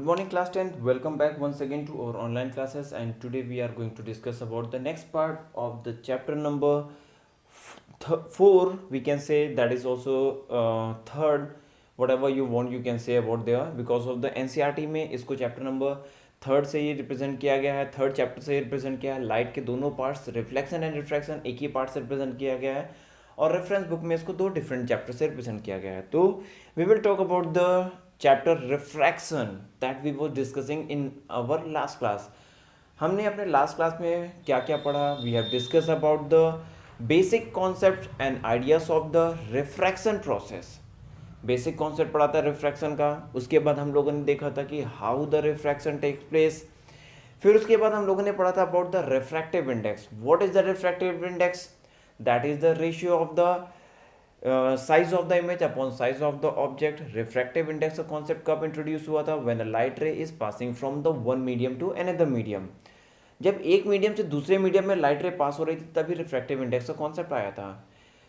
Good morning class 10th. Welcome back once again to our online classes, and today we are going to discuss about the next part of the chapter number 4, we can say. That is also third, whatever you want you can say about there, because of the NCERT में इसको chapter number third से ही represent किया गया है, third chapter से ही represent किया है। Light के दोनों पार्ट्स रिफ्लेक्शन एंड रिफ्रैक्शन एक ही पार्ट से रिप्रेजेंट किया गया है, और रेफरेंस बुक में इसको दो डिफरेंट चैप्टर से रिप्रेजेंट किया गया है। तो we will talk about the chapter refraction that we was discussing in our last class. हमने अपने लास्ट क्लास में क्या क्या पढ़ा? We have discuss about the basic concept and ideas of the refraction process. Basic concept पढ़ा था refraction का। उसके बाद हम लोगों ने देखा था कि how the refraction takes place. फिर उसके बाद हम लोगों ने पढ़ा था about the refractive index. What is the refractive index? That is the ratio of the size of the image upon size of the object. Refractive index का concept कब इंट्रोड्यूस हुआ था? When a light ray is passing from the one medium to another medium. जब एक medium से दूसरे medium में light रे पास हो रही थी तभी रिफ्रैक्टिव इंडेक्स का कॉन्सेप्ट आया था।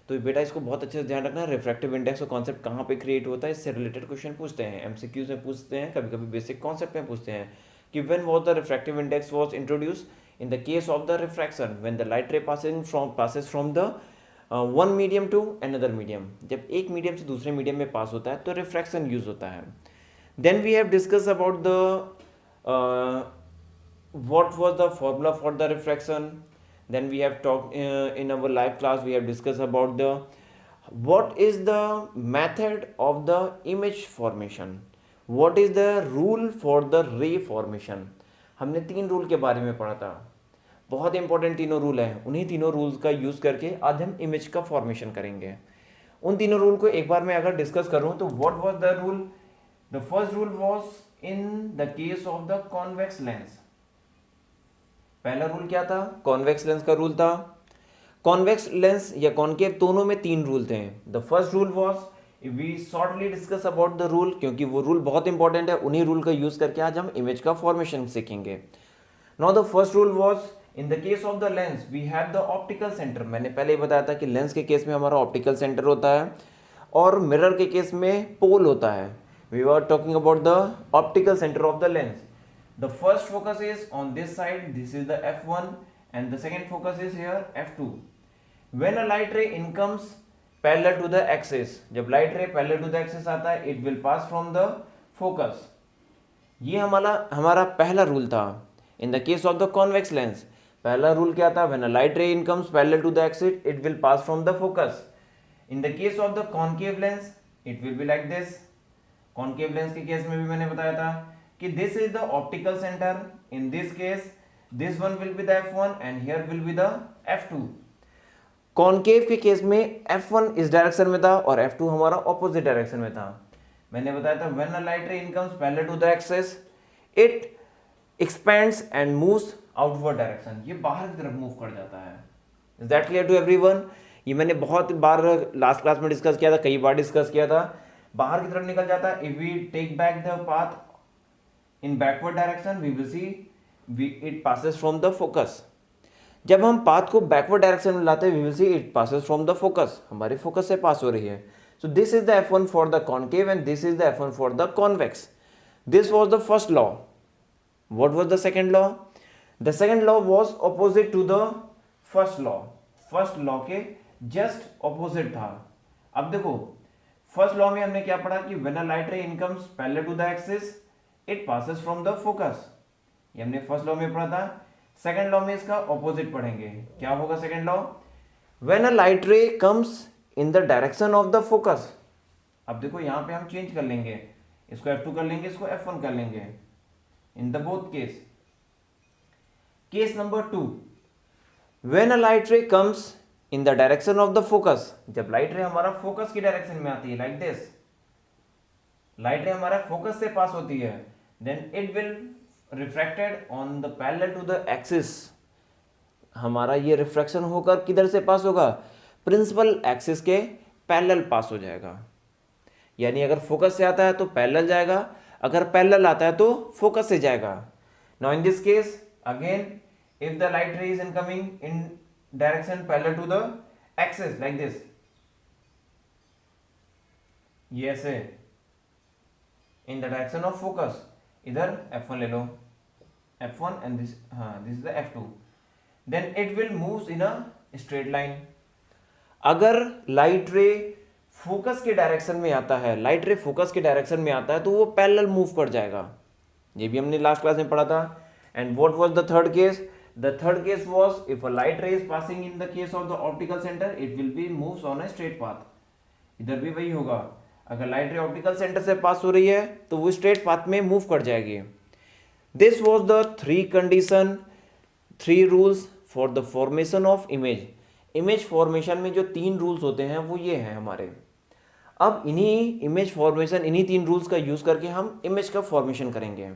तो बेटा इसको बहुत अच्छे से ध्यान रखना, रिफ्रैक्टिव इंडेक्स का कॉन्सेप्ट कहाँ पे क्रिएट होता है, इससे रिलेटेड क्वेश्चन पूछते हैं, एमसीक्यूज में पूछते हैं, कभी कभी बेसिक कॉन्सेप्ट में पूछते हैं कि when was the refractive index was introduce in the case of the refraction when the light ray passes from the one medium to another medium. जब एक मीडियम से दूसरे मीडियम में पास होता है तो रिफ्रैक्शन यूज होता है। Then we have discuss about the what was the formula for the refraction. Then we have talked in our live class we have discussed about the what is the method of the image formation, what is the rule for the ray formation. हमने 3 rule के बारे में पढ़ा था, बहुत important तीनों rule हैं। उन्हीं तीनों रूल्स का यूज़ करके आज हम इमेज का फॉर्मेशन करेंगे। उन तीनों रूल को एक बार मैं अगर डिस्कस करूं तो what was the rule? The first rule was in the case of the convex lens. पहला रूल क्या था? कॉन्वेक्स लेंस का रूल था। कॉन्वेक्स लेंस या कॉन्केव दोनों में 3 रूल थे। The first rule was, we shortly discuss about the rule क्योंकि वो रूल बहुत इंपॉर्टेंट है। उन्हीं रूल का यूज करके आज हम इमेज का फॉर्मेशन सीखेंगे। Now the first rule was in the case of the lens we have the optical centre. मैंने पहले ही बताया था कि लेंस के केस में हमारा ऑप्टिकल सेंटर होता है और मिरर के केस में पोल होता है। We are talking about the optical centre of the lens. The first focus is on this side, this is the f1, and the second focus is here f2. When a light ray comes parallel to the axis, जब light ray parallel to the axis आता है, it will pass from the focus. ये हमारा पहला rule था। In the case of the convex lens, पहला rule क्या था? When a light ray comes parallel to the axis, it will pass from the focus. In the case of the concave lens, it will be like this. Concave lens के case में भी मैंने बताया था कि this is the optical center. In this case this one will be the f1 and here will be the f2. Concave के case में f1 इस डायरेक्शन में था और f2 हमारा ऑपोजिट डायरेक्शन में था। मैंने बताया था when a light ray comes parallel to the axis it expands and moves outward direction. ये बाहर की तरफ मूव कर जाता है। Is that clear to everyone? ये मैंने बहुत बार लास्ट क्लास में डिस्कस किया था, कई बार डिस्कस किया था। बाहर की तरफ निकल जाता है। If we take back the path in backward direction we will see it passes from the focus. जब हम पाथ को बैकवर्ड डायरेक्शन में लाते हैं we will see it passes from the focus. हमारे फोकस से पास हो रही है। So this is the f1 for the concave and this is the f1 for the convex. This was the first law. What was the second law? The second law was opposite to the first law. First law के just opposite था। अब देखो first law में हमने क्या पढ़ा कि when a light ray comes parallel to the axis it passes from the focus. ये हमने फर्स्ट लॉ में पढ़ा था। सेकंड लॉ में इसका ऑपोजिट पढ़ेंगे। क्या होगा second law? When a light रे comes in the direction of the focus. अब देखो यहां पे हम चेंज कर लेंगे, इसको f2 कर लेंगे, इसको f1 कर लेंगे in the both case. Case number 2, when a light रे comes in the direction of the focus. जब लाइट रे हमारा फोकस की डायरेक्शन में आती है लाइक दिस, लाइट रे हमारा फोकस से पास होती है, then it will refracted on the parallel to the axis. हमारा ये रिफ्रैक्शन होकर किधर से पास होगा? प्रिंसिपल एक्सिस के पैरेलल पास हो जाएगा। यानी अगर फोकस से आता है तो पैरेलल जाएगा, अगर पैरेलल आता है तो फोकस से जाएगा। Now in this case again if the light ray is incoming in direction parallel to the axis like this, ये ऐसे in the direction of focus, इधर F1 ले लो, F1 एंड दिस, हाँ this is the F2, then it will moves in a straight line. अगर light ray focus के direction में आता है, लाइट रे फोकस के डायरेक्शन में आता है तो वो पैरेलल मूव कर जाएगा, ये भी हमने लास्ट क्लास में पढ़ा था। And what was the third case? The third case was if a light ray is passing in the case of the optical centre it will be moves on a straight path. इधर भी वही होगा, अगर light ray optical centre से पास हो रही है तो वो स्ट्रेट पाथ में मूव कर जाएगी। This was the three condition, three rules for the formation of image. Image formation में जो तीन रूल्स होते हैं वो ये हैं हमारे। अब इन्हीं इमेज फॉर्मेशन, इन्हीं तीन रूल्स का यूज करके हम इमेज का फॉर्मेशन करेंगे।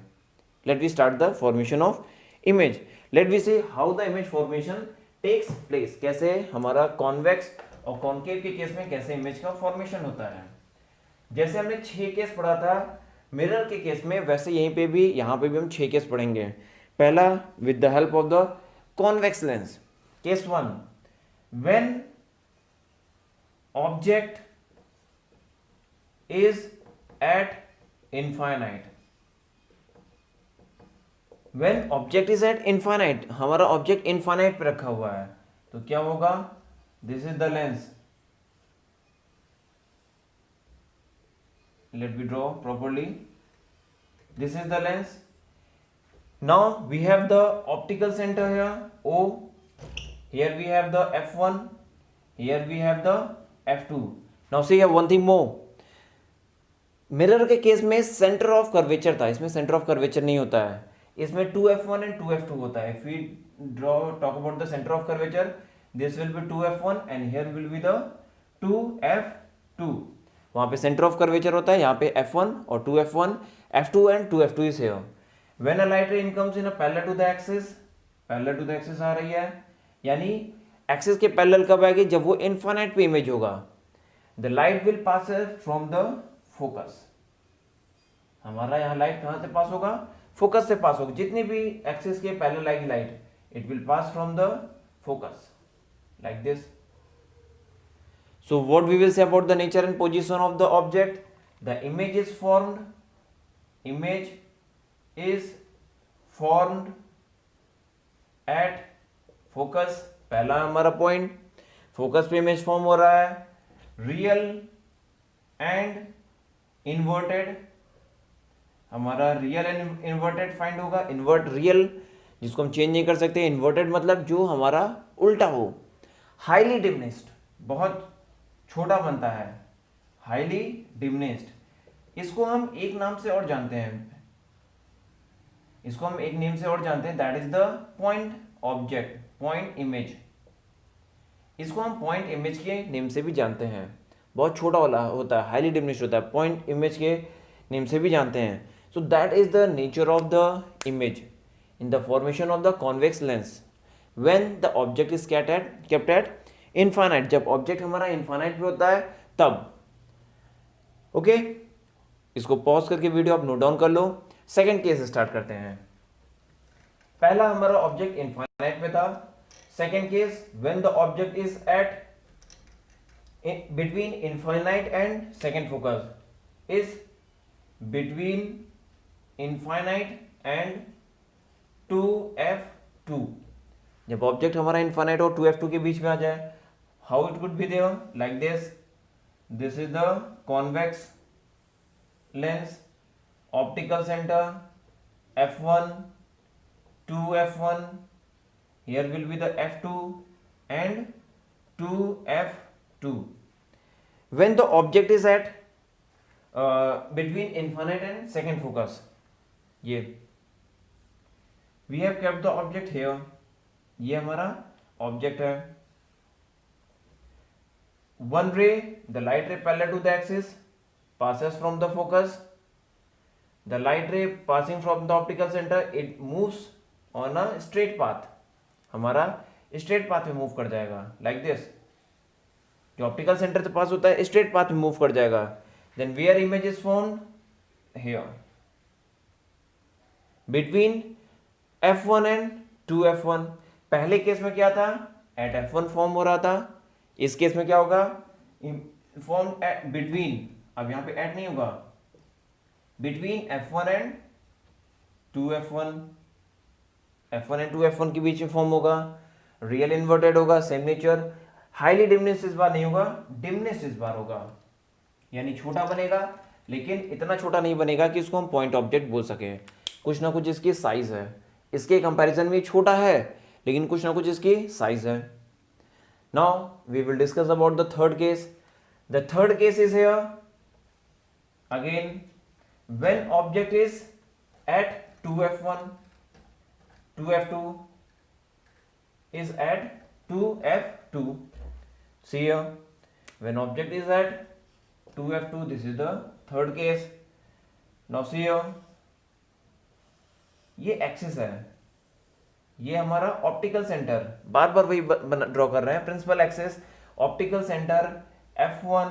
Let we start the formation of image. Let we see how the image formation takes place, कैसे हमारा कॉन्वेक्स और कॉन्केव के केस में कैसे इमेज का फॉर्मेशन होता है। जैसे हमने 6 केस पढ़ा था मिरर के केस में, वैसे यहीं पे भी, यहाँ पे भी हम 6 केस पढ़ेंगे। पहला with the help of the convex lens. Case 1, when object is eight infinite. When object is eight infinite, हमारा ऑब्जेक्ट इनफाइनाइट पे रखा हुआ है तो क्या होगा? This is the lens, let me draw properly. This is the lens. Now we have the optical center here O, here we have the F1, here we have the F2. Now see here one thing more, mirror के case में centre of curvature था, इसमें centre of curvature नहीं होता है, इसमें 2F1 and 2F2 होता है। If we draw talk about the center of curvature, this will be 2F1 and here will be the 2F2. वहाँ पे सेंटर ऑफ कर्वेचर होता है, यहाँ पे F1 और 2F1, F2 and 2F2 is here. When a light ray comes in a parallel to the axis, parallel to the axis आ रही है, यानी एक्सिस के पैरेलल कब आएगी? जब वो इनफाइनाइट पे इमेज होगा। The light will pass from the focus. हमारा यहाँ लाइट कहाँ से पास होगा? फोकस से पास होगा। जितनी भी एक्सिस के पैरेलल आएगी light, it will pass from the focus like this. So what we will say about the nature and position of the object? The image is formed at focus, पहला हमारा point, focus पे image form हो रहा है। Real and inverted, हमारा real and inverted find होगा। Invert real जिसको हम चेंज नहीं कर सकते, इन्वर्टेड मतलब जो हमारा उल्टा हो। हाईली डिमिनिश्ड, बहुत छोटा बनता है, हाईली डिमिनिश्ड। इसको हम एक नाम से और जानते हैं, इसको हम एक नेम से और जानते हैं, that is the point object, point image. इसको हम पॉइंट इमेज के नेम से भी जानते हैं, बहुत छोटा वाला होता है, हाईली डिमिनिश्ड होता है, पॉइंट इमेज के नेम से भी जानते हैं। So that is the nature of the image in the formation of the convex lens when the object is kept at infinite. जब ऑब्जेक्ट हमारा इनफाइनाइट पे होता है तब। ओके, इसको पॉज करके वीडियो आप नोट डाउन कर लो। सेकंड केस स्टार्ट करते हैं। पहला हमारा ऑब्जेक्ट इनफाइनाइट पे था। Second case, when the object is at between infinite and second focus, is between infinite and 2f2। जब ऑब्जेक्ट हमारा इनफाइनाइट और 2f2 के बीच में आ जाए, how it could be there like this. This is the convex lens, optical centre f1, 2f1, here will be the f2 and 2f2 when the object is at between infinite and second focus। ये we have kept the object here, ये हमारा object है। one ray, the light ray parallel to the axis passes from the focus, the light ray passing from the optical center, it moves on a straight path, हमारा straight path में move कर जाएगा like this. जो optical centre से पास होता है straight path में move कर जाएगा। Then where image is formed here between f1 and 2f1। पहले केस में क्या था? एट f1 फॉर्म हो रहा था। इस केस में क्या होगा? फॉर्म एट बिटवीन, अब यहां पे एट नहीं होगा, between f1 and 2f1, f1 and 2f1 के बीच में फॉर्म होगा, रियल इन्वर्टेड होगा, सेम नेचर, हाईली डिमिनिश्ड इस बार नहीं होगा, डिमिनिश्ड इस बार होगा, यानी छोटा बनेगा लेकिन इतना छोटा नहीं बनेगा कि इसको हम पॉइंट ऑब्जेक्ट बोल सके। कुछ ना कुछ इसकी साइज है, इसके कंपैरिजन में छोटा है लेकिन कुछ ना कुछ इसकी साइज है। Now we will discuss about the third case. The third case is here again when object is at 2f1, 2f2 is at 2f2. See here, when object is at 2f2, this is the third case. Now see here, ये axis है, ये हमारा optical centre, बार बार वही draw कर रहे हैं, principal axis, optical centre f1,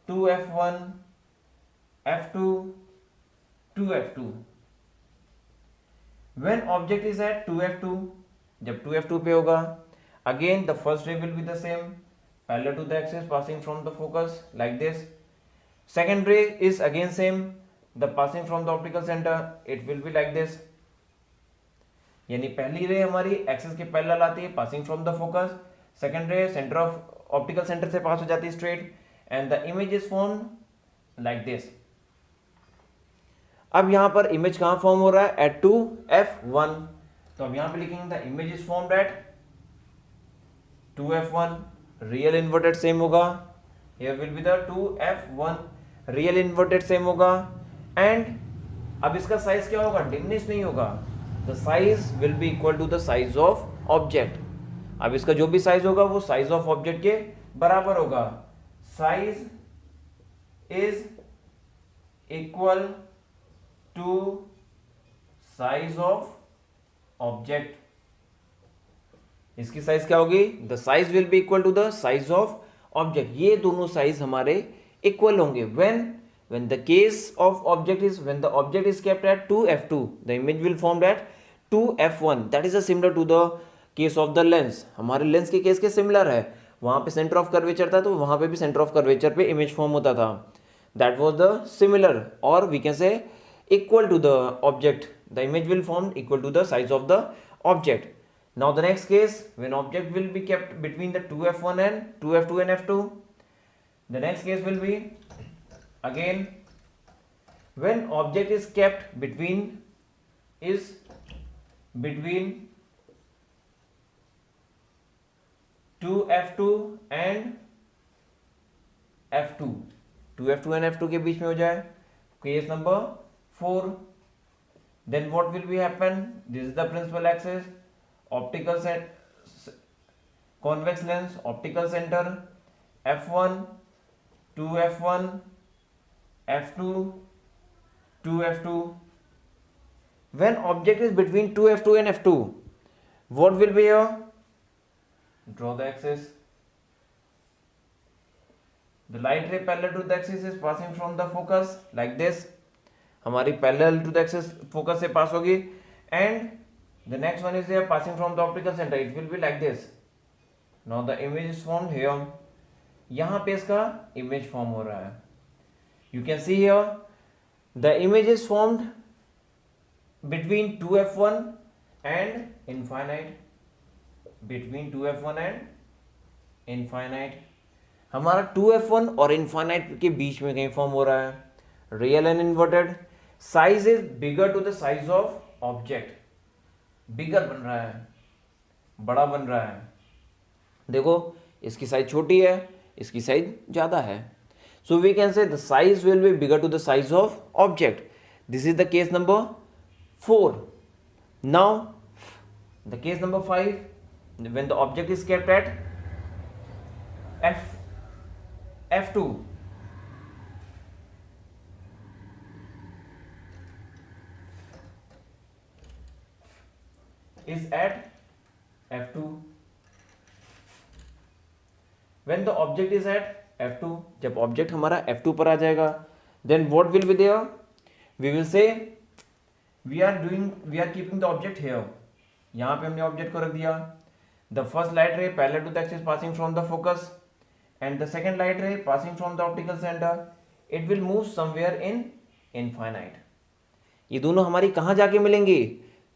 2f1, f2, 2f2. When object is at 2f2, जब 2f2 पे होगा, again the first ray will be the same, parallel to the axis passing from the focus like this. Second ray is again same, the passing from the optical center, it will be like this. यानी पहली रे हमारी axis के parallel आती है, passing from the focus, second रे centre of optical centre से पास हो जाती है straight, and the image is formed like this. अब यहां पर इमेज कहां फॉर्म हो रहा है? एट 2f1, तो अब यहां पे लिखेंगे the image is formed at 2f1, real inverted same होगा, here will be the 2f1, real inverted same होगा, एंड अब इसका साइज क्या होगा? डिमिनिश नहीं होगा, the size will be equal to the size of object. अब इसका जो भी साइज होगा वो साइज ऑफ ऑब्जेक्ट के बराबर होगा, size is equal to size of object. इसकी साइज क्या होगी? The size will be equal to the size of object. ये दोनों साइज हमारे इक्वल होंगे when the case of object is when the object is kept at 2f2, the image will formed at 2f1, that is similar to the case of the lens। हमारे lens के case के similar है, वहां पे centre of curvature था तो वहां पे भी सेंटर ऑफ कर्वेचर पे इमेज फॉर्म होता था, that was the similar, or we can say equal to the object, the image will form equal to the size of the object. Now the next case, when object will be kept between the 2f1 and 2f2 and f2, the next case will be again when object is kept between 2f2 and f2, 2f2 and f2 के बीच में हो जाए, case number 4, then what will be happen? This is the principal axis, optical convex lens, optical center, f1, 2f1, f2, 2f2. When object is between 2f2 and f2, what will be here? Draw the axis. The light ray parallel to the axis is passing from the focus like this. हमारी parallel to the axis focus से पास होगी, and the next one is here passing from the optical center. It will be like this. Now the image is formed here. यहाँ पे इसका image form हो रहा है. You can see here the image is formed between 2f1 and infinite, between 2f1 and infinite. हमारा 2f1 और infinite के बीच में कहीं फॉर्म हो रहा है, real and inverted, size is bigger to the size of object, bigger बन रहा है, बड़ा बन रहा है। देखो इसकी साइज छोटी है, इसकी साइज ज्यादा है, so we can say the size will be bigger to the size of object. This is the case number 4. Now the case number 5, when the object is kept at f2, is at f2, when the object is at f2, जब object हमारा f2 पर आ जाएगा, then what will be there? We will say we are keeping the object here. यहाँ पे हमने object को रख दिया, the first light ray parallel to the axis passing from the focus and the second light ray passing from the optical center, it will move somewhere in infinite. ये दोनों हमारी कहाँ जाके मिलेंगे,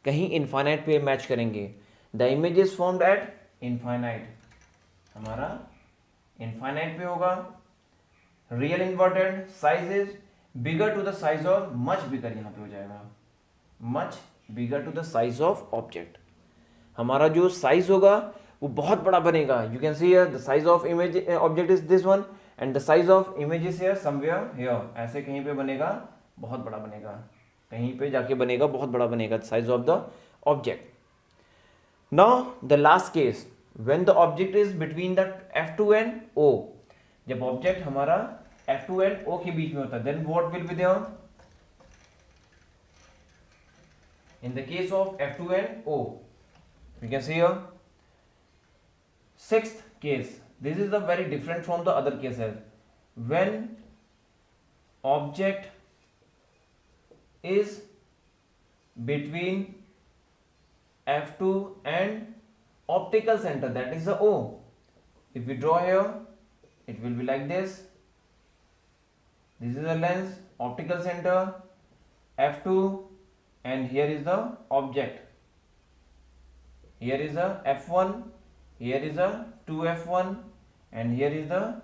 कहीं इनफाइनाइट पे मैच करेंगे। The image is formed at infinite, हमारा इनफाइनाइट पे होगा। Real inverted size is bigger to the size of, much bigger यहाँ पे हो जाएगा, much bigger to the size of object. हमारा जो साइज होगा वो बहुत बड़ा बनेगा। You can see here the size of image object is this one and the size of image is here somewhere here, ऐसे कहीं पे बनेगा, बहुत बड़ा बनेगा, कहीं पे जाके बनेगा, बहुत बड़ा बनेगा size of the object. Now the last case, when the object is between the F2 and O, जब ऑब्जेक्ट हमारा F2 एंड O के बीच में होता है, then what will be there, in the case of F2 and O, we can see here sixth case. This is the very different from the other cases. When object is between F2 and optical center, that is the O. If we draw here, it will be like this. This is a lens, optical center, F2, and here is the object. Here is a F1, here is a 2F1, and here is the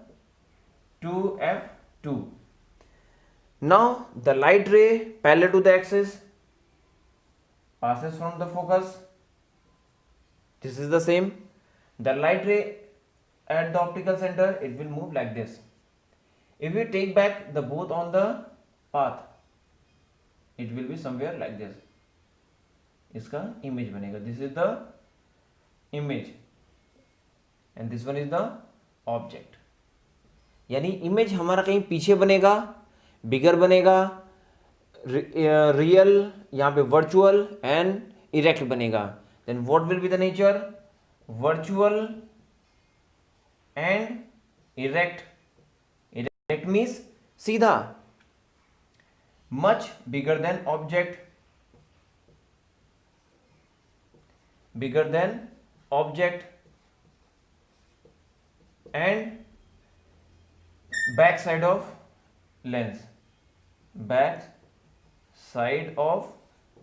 2F2. Now the light ray parallel to the axis passes from the focus. This is the same. The light ray at the optical center, it will move like this. If we take back the both on the path, it will be somewhere like this. इसका image बनेगा. This is the image and this one is the object. यानी image हमारा कहीं पीछे बनेगा, bigger बनेगा, real यहाँ पे virtual and erect बनेगा. Then what will be the nature? Virtual and erect. Erect means सीधा, much bigger than object, bigger than object, and back side of lens, back side of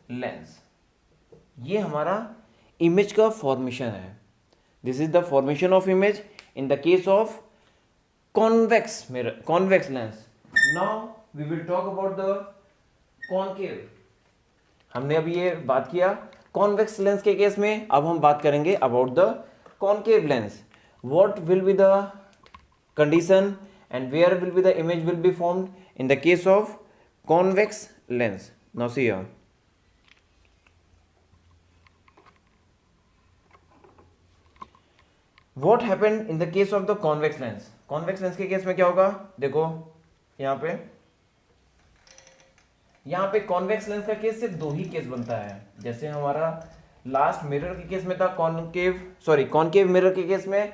lens. ये हमारा image का formation है. This is the formation of image in the case of convex mirror, convex lens. Now we will talk about the concave. हमने अभी ये बात किया convex lens के केस में, अब हम बात करेंगे about the concave lens. What will be the condition and where will be the image will be formed in the case of convex lens. Now see here, what happened in the case of the convex lens. Convex lens के case में क्या होगा, देखो यहाँ पे convex lens का case सिर्फ दो ही केस बनता है. जैसे हमारा लास्ट मिरर के केस में था कॉनकेव मिरर के केस में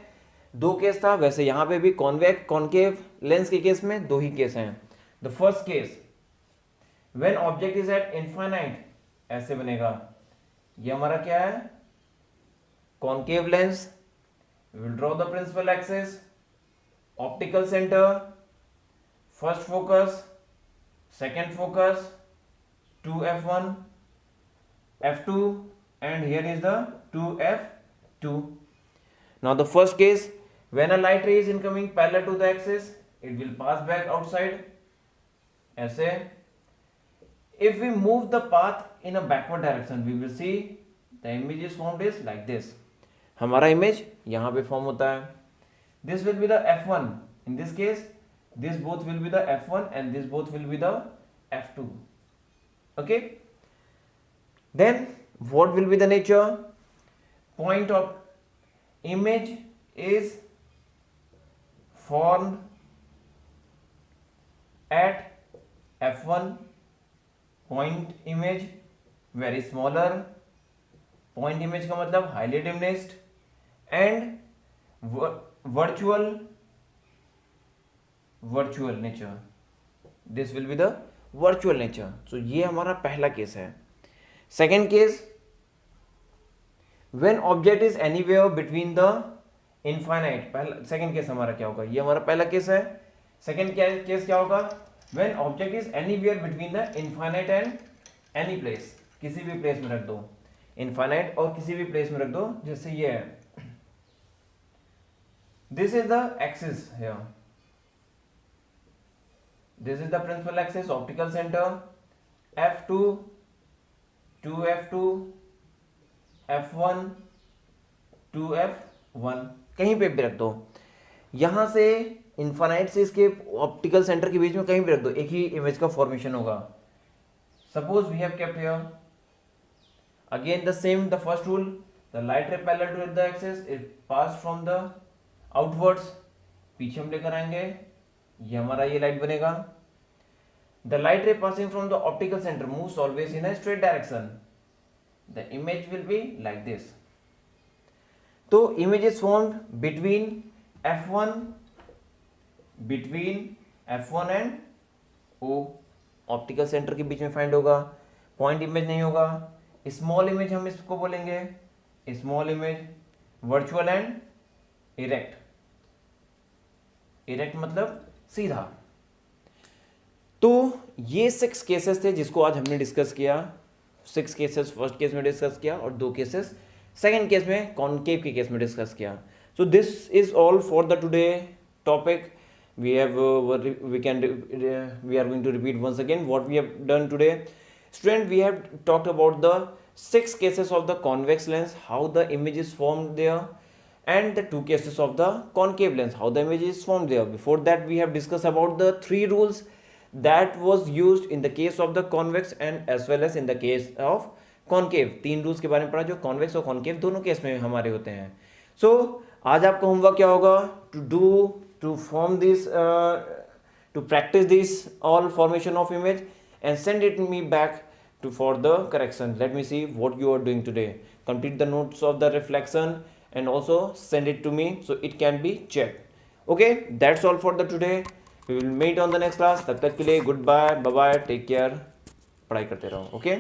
दो केस था, वैसे यहाँ पे भी कॉनकेव लेंस के केस में दो ही केस हैं. The first case, when object is eight infinite, ऐसे बनेगा. ये हमारा क्या है, concave lens. We will draw the principal axis, optical center, first focus, second focus, 2F1, F2, and here is the 2F2. Now the first case, when a light ray is incoming parallel to the axis, it will pass back outside. ऐसे. If we move the path in a backward direction, we will see the image is formed is like this. हमारा image यहाँ पे form होता है. This will be the F1. In this case this both will be the F1 and this both will be the F2. Okay, then what will be the nature. Point of image is formed at F1. Point image very smaller. Point image का मतलब highly diminished and virtual nature. This will be the virtual nature. So ये हमारा पहला case है. Second case, when object is anywhere between the infinite. पहला second case हमारा क्या होगा, ये हमारा पहला केस है. सेकेंड केस क्या होगा, when object is anywhere between the infinite and any place, किसी भी प्लेस में रख दो, इनफाइनाइट और किसी भी प्लेस में रख दो, जैसे ये है, this is the axis here, this is the principal axis, optical centre F2 2F2 F1 2F1, कहीं पे भी रख दो, यहां से इनफाइनाइट से इसके ऑप्टिकल सेंटर के बीच में कहीं भी रख दो, एक ही इमेज का फॉर्मेशन होगा. Suppose we have kept here, again the same, the first rule, the light ray parallel to the axis, it pass from the outwards, पीछे हम लेकर आएंगे, ये हमारा ये लाइट बनेगा. The light ray passing from the optical center moves always in a straight direction. The image will be like this. So image is formed between F1 and O. Optical centre के बीच में find होगा, point image नहीं होगा. Small image हम इसको बोलेंगे, small image, virtual and erect. Erect मतलब सीधा. तो ये 6 केसेस थे जिसको आज हमने डिस्कस किया. 6 केसेस फर्स्ट केस में डिस्कस किया और 2 केसेस सेकंड केस में कॉन्केव के केस में डिस्कस किया. So this is all for the today topic. we are going to repeat once again what we have done today. Student, we have talked about the 6 cases of the convex lens, how the image is formed there, and the 2 cases of the concave lens, how the image is formed there. Before that we have discussed about the 3 rules that was used in the case of the convex and as well as in the case of concave. 3 rules के बारे में पढ़ा जो convex और concave दोनों case में हमारे होते हैं. सो आज आपका होमवर्क क्या होगा? To form this, to practice this all formation of image and send it me back for the correction. Let me see what you are doing today. Complete the notes of the reflection and also send it to me so it can be checked. Okay, that's all for the today. We will meet on the next class. तब तक के लिए goodbye, bye bye, take care. पढ़ाई करते रहो. Okay.